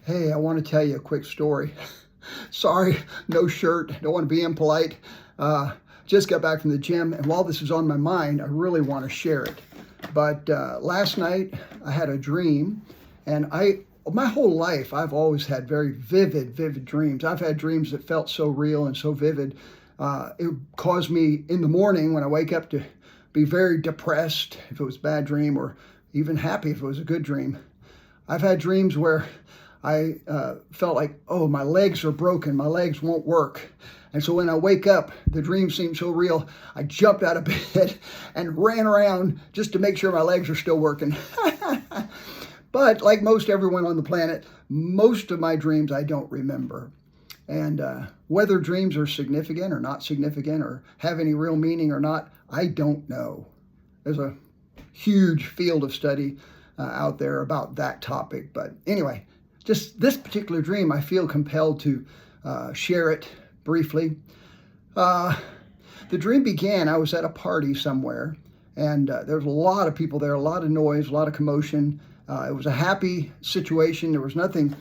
Hey, I want to tell you a quick story. Sorry, no shirt. Don't want to be impolite. Just got back from the gym, and while this is on my mind, I really want to share it. But last night I had a dream, and my whole life I've always had very vivid dreams. I've had dreams that felt so real and so vivid. It caused me in the morning when I wake up to be very depressed if it was a bad dream, or even happy if it was a good dream. I've had dreams where I felt like, oh, my legs are broken, my legs won't work. And so when I wake up, the dream seems so real, I jumped out of bed and ran around just to make sure my legs are still working. But like most everyone on the planet, most of my dreams I don't remember. And whether dreams are significant or not significant or have any real meaning or not, I don't know. There's a huge field of study out there about that topic. But anyway, just this particular dream, I feel compelled to share it briefly. The dream began, I was at a party somewhere, and there was a lot of people there, a lot of noise, a lot of commotion. It was a happy situation. There was nothing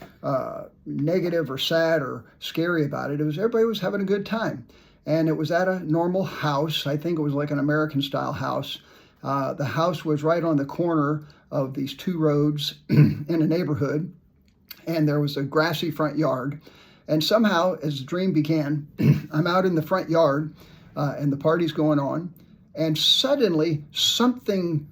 negative or sad or scary about it. Everybody was having a good time. And it was at a normal house. I think it was like an American style house. The house was right on the corner of these two roads in a neighborhood. And there was a grassy front yard. And somehow, as the dream began, I'm out in the front yard and the party's going on. And suddenly something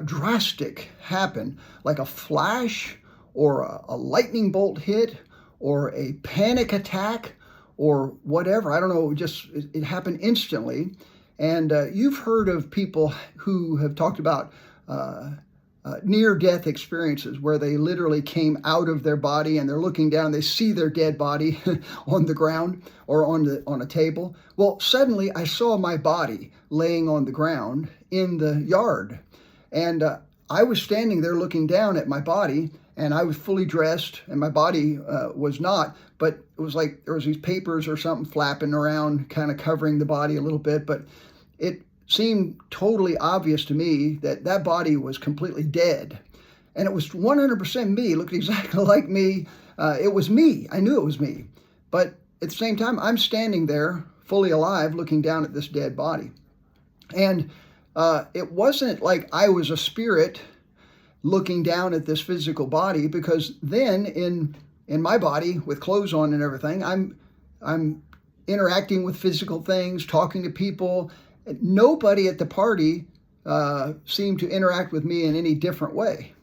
drastic happened, like a flash or a lightning bolt hit or a panic attack or whatever. I don't know, it happened instantly. And you've heard of people who have talked about near-death experiences where they literally came out of their body and they're looking down, they see their dead body on the ground or on a table. Well, suddenly I saw my body laying on the ground in the yard. And I was standing there looking down at my body, and I was fully dressed, and my body was not, but it was like there was these papers or something flapping around, kind of covering the body a little bit, but it seemed totally obvious to me that that body was completely dead. And it was 100% me, looked exactly like me. It was me. I knew it was me. But at the same time, I'm standing there fully alive looking down at this dead body. And it wasn't like I was a spirit looking down at this physical body, because then in my body with clothes on and everything, I'm interacting with physical things, talking to people. Nobody at the party seemed to interact with me in any different way.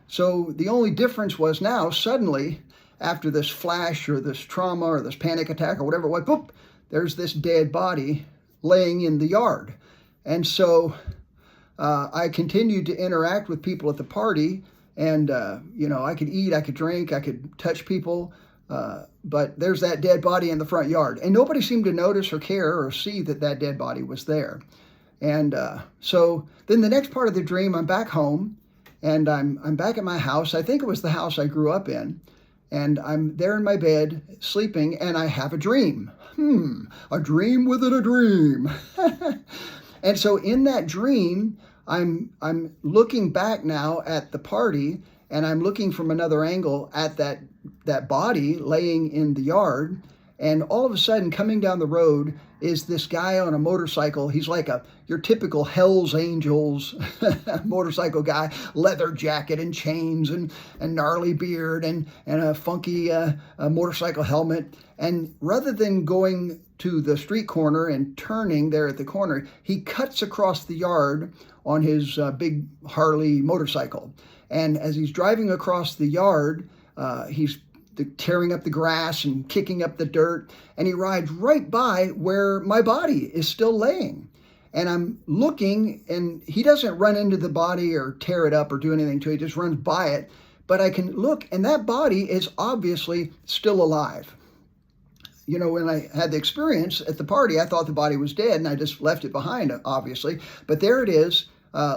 So the only difference was now suddenly, after this flash or this trauma or this panic attack or whatever it was, boop, there's this dead body laying in the yard. And so I continued to interact with people at the party, and I could eat, I could drink, I could touch people, but there's that dead body in the front yard, and nobody seemed to notice or care or see that that dead body was there. And so then the next part of the dream, I'm back home, and I'm back at my house. I think it was the house I grew up in, and I'm there in my bed sleeping, and I have a dream. A dream within a dream. And so in that dream, I'm looking back now at the party, and I'm looking from another angle at that body laying in the yard. And all of a sudden, coming down the road is this guy on a motorcycle. He's like your typical Hell's Angels motorcycle guy, leather jacket and chains and gnarly beard and a funky motorcycle helmet. And rather than going to the street corner and turning there at the corner, he cuts across the yard on his big Harley motorcycle. And as he's driving across the yard, he's tearing up the grass and kicking up the dirt, and he rides right by where my body is still laying. And I'm looking, and he doesn't run into the body or tear it up or do anything to it, he just runs by it. But I can look, and that body is obviously still alive. You know, when I had the experience at the party, I thought the body was dead, and I just left it behind, obviously. But there it is,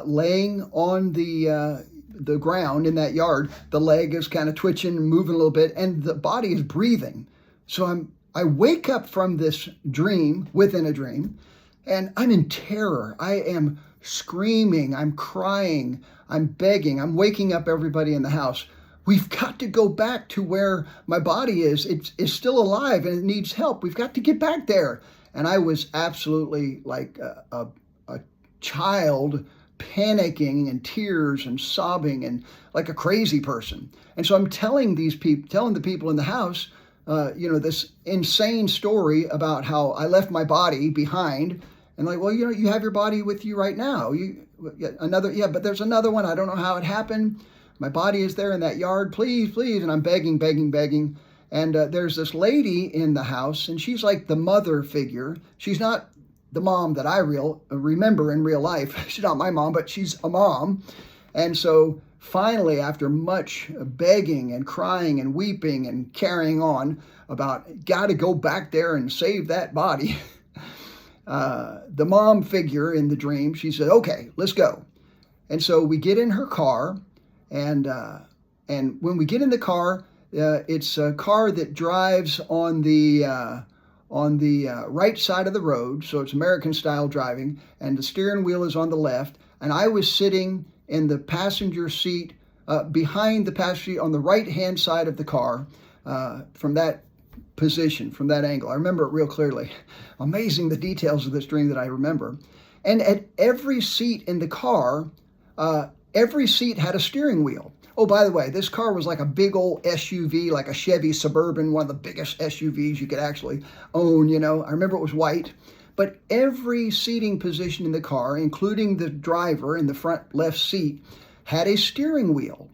laying on the ground in that yard. The leg is kind of twitching and moving a little bit, and the body is breathing. So I wake up from this dream within a dream, and I'm in terror. I am screaming, I'm crying, I'm begging, I'm waking up everybody in the house. we've got to go back to where my body is. It's still alive and it needs help. We've got to get back there. And I was absolutely like a child, panicking and tears and sobbing and like a crazy person. And so I'm telling the people in the house, this insane story about how I left my body behind. And like, well, you have your body with you right now. But there's another one. I don't know how it happened. My body is there in that yard. Please, please. And I'm begging, begging, begging. And there's this lady in the house, and she's like the mother figure. She's not the mom that I remember in real life. She's not my mom, but she's a mom. And so finally, after much begging and crying and weeping and carrying on about, got to go back there and save that body, the mom figure in the dream, she said, okay, let's go. And so we get in her car, and when we get in the car, it's a car that drives on the right side of the road, so it's American style driving, and the steering wheel is on the left, and I was sitting in the passenger seat, behind the passenger seat on the right-hand side of the car, from that position, from that angle. I remember it real clearly. Amazing the details of this dream that I remember. And at every seat in the car, every seat had a steering wheel. Oh, by the way, this car was like a big old SUV, like a Chevy Suburban, one of the biggest SUVs you could actually own, I remember it was white. But every seating position in the car, including the driver in the front left seat, had a steering wheel.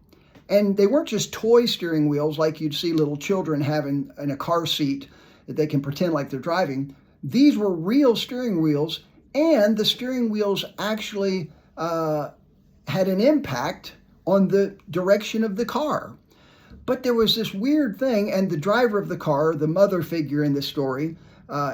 And they weren't just toy steering wheels like you'd see little children having in a car seat that they can pretend like they're driving. These were real steering wheels, and the steering wheels actually had an impact on the direction of the car. But there was this weird thing, and the driver of the car, the mother figure in this story,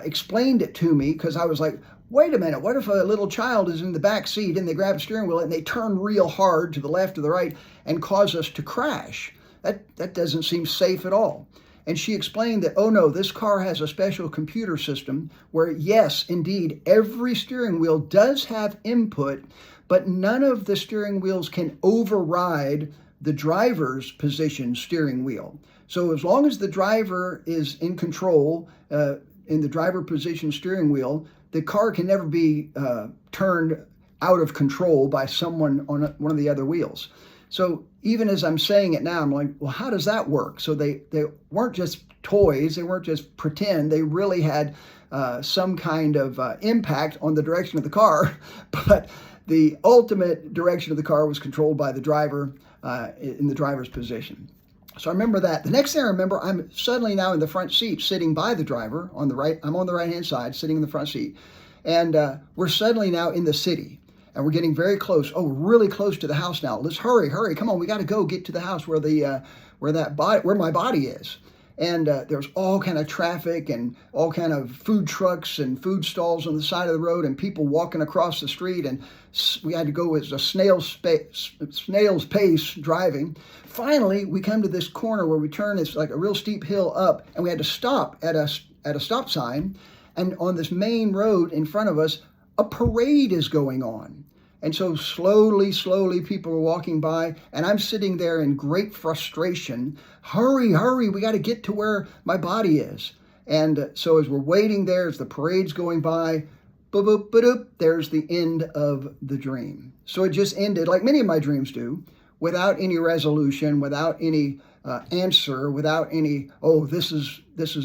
explained it to me, because I was like, wait a minute, what if a little child is in the back seat and they grab a steering wheel and they turn real hard to the left or the right and cause us to crash? That doesn't seem safe at all. And she explained that, oh no, this car has a special computer system where, yes, indeed, every steering wheel does have input, but none of the steering wheels can override the driver's position steering wheel. So as long as the driver is in control, in the driver position steering wheel, the car can never be turned out of control by someone on one of the other wheels. So even as I'm saying it now, I'm like, well, how does that work? So they weren't just toys, they weren't just pretend, they really had some kind of impact on the direction of the car, but the ultimate direction of the car was controlled by the driver in the driver's position. So I remember that. The next thing I remember, I'm suddenly now in the front seat, sitting by the driver on the right. I'm on the right-hand side, sitting in the front seat. And we're suddenly now in the city. And we're getting very close. Oh, we're really close to the house now. Let's hurry. Come on, we got to go get to the house where my body is. And there's all kind of traffic and all kind of food trucks and food stalls on the side of the road and people walking across the street. And we had to go with a snail's pace driving. Finally, we come to this corner where we turn. It's like a real steep hill up, and we had to stop at a stop sign. And on this main road in front of us, a parade is going on. And so slowly, people are walking by, and I'm sitting there in great frustration. Hurry, we got to get to where my body is. And so as we're waiting there, as the parade's going by, boop, boop, boop, there's the end of the dream. So it just ended, like many of my dreams do, without any resolution, without any answer, without any, this is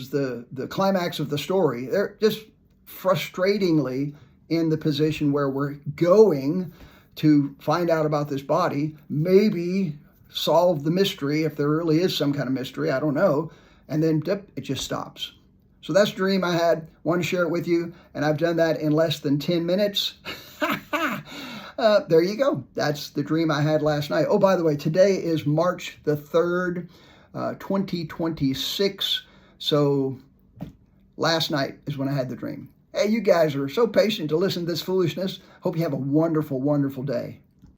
the climax of the story. They're just frustratingly in the position where we're going to find out about this body, maybe solve the mystery, if there really is some kind of mystery, I don't know, and then it just stops. So that's a dream I had. Want to share it with you, and I've done that in less than 10 minutes. There you go. That's the dream I had last night. Oh, by the way, today is March the 3rd, 2026. So last night is when I had the dream. Hey, you guys are so patient to listen to this foolishness. Hope you have a wonderful, wonderful day.